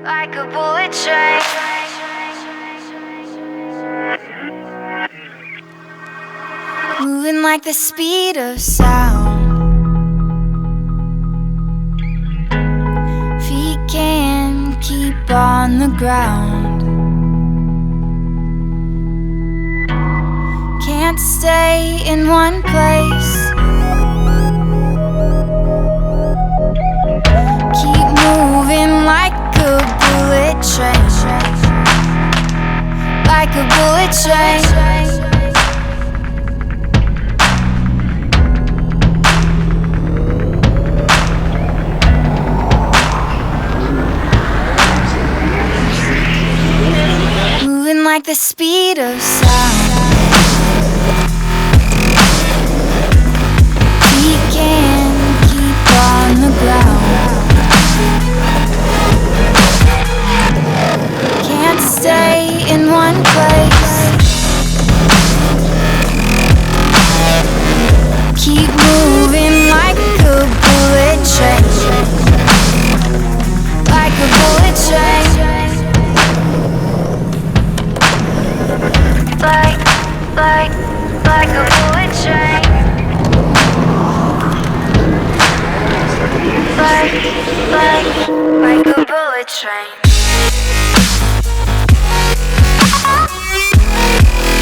like a bullet train. Moving like the speed of sound. Feet can't keep on the ground. Can't stay in one place. Keep moving like a bullet train. Like a bullet train. Moving like the speed of sound. We can't keep on the ground. Can't stay in one place. Keep moving like a bullet train. Like a bullet train. Like a bullet train. Like a bullet train.